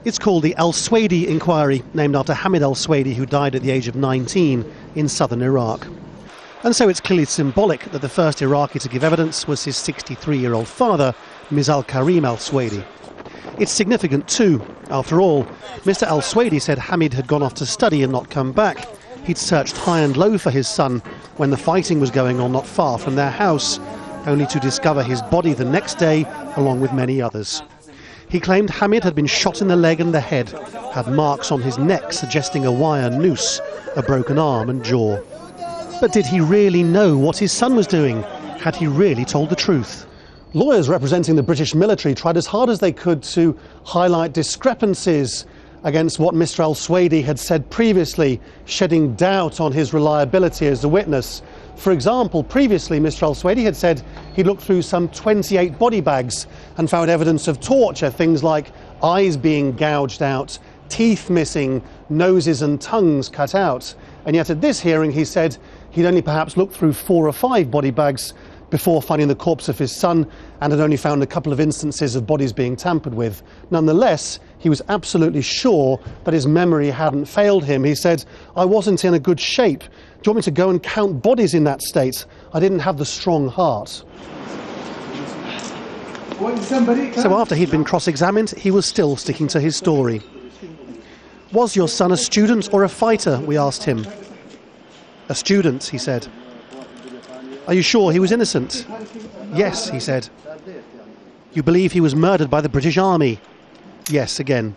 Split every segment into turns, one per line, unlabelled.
It's called the al-Sweady inquiry, named after Hamid al-Sweady, who died at the age of 19 in southern Iraq. And so it's clearly symbolic that the first Iraqi to give evidence was his 63-year-old father, Ms. al-Karim al-Sweady. It's significant too. After all, Mr. al-Sweady said Hamid had gone off to study and not come back. He'd searched high and low for his son when the fighting was going on not far from their house, only to discover his body the next day, along with many others. He claimed Hamid had been shot in the leg and the head, had marks on his neck suggesting a wire noose, a broken arm and jaw. But did he really know what his son was doing? Had he really told the truth? Lawyers representing the British military tried as hard as they could to highlight discrepancies against what Mr. al-Sweady had said previously, shedding doubt on his reliability as a witness. For example, previously Mr. al-Sweady had said he looked through some 28 body bags and found evidence of torture, things like eyes being gouged out, teeth missing, noses and tongues cut out. And yet at this hearing he said he'd only perhaps looked through 4 or 5 body bags before finding the corpse of his son, and had only found a couple of instances of bodies being tampered with. Nonetheless, he was absolutely sure that his memory hadn't failed him. He said, "I wasn't in a good shape. Do you want me to go and count bodies in that state? I didn't have the strong heart." So after he'd been cross-examined, he was still sticking to his story. "Was your son a student or a fighter?" we asked him. "A student," he said. "Are you sure he was innocent?" "Yes," he said. "You believe he was murdered by the British Army?" "Yes," again.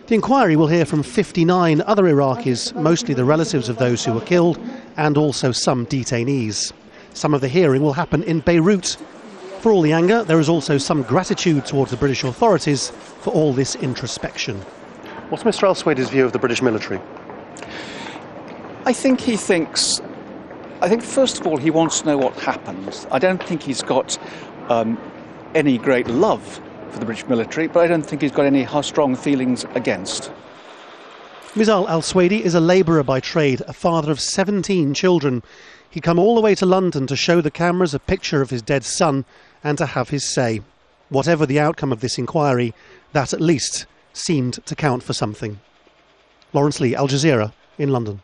The inquiry will hear from 59 other Iraqis, mostly the relatives of those who were killed, and also some detainees. Some of the hearing will happen in Beirut. For all the anger, there is also some gratitude towards the British authorities for all this introspection. What's Mr. al-Sweady's view of the British military?
I think first of all he wants to know what happened. I don't think he's got any great love for the British military, but I don't think he's got any strong feelings against.
Mizal al-Sweady is a labourer by trade, a father of 17 children. He'd come all the way to London to show the cameras a picture of his dead son and to have his say. Whatever the outcome of this inquiry, that at least seemed to count for something. Laurence Lee, Al Jazeera in London.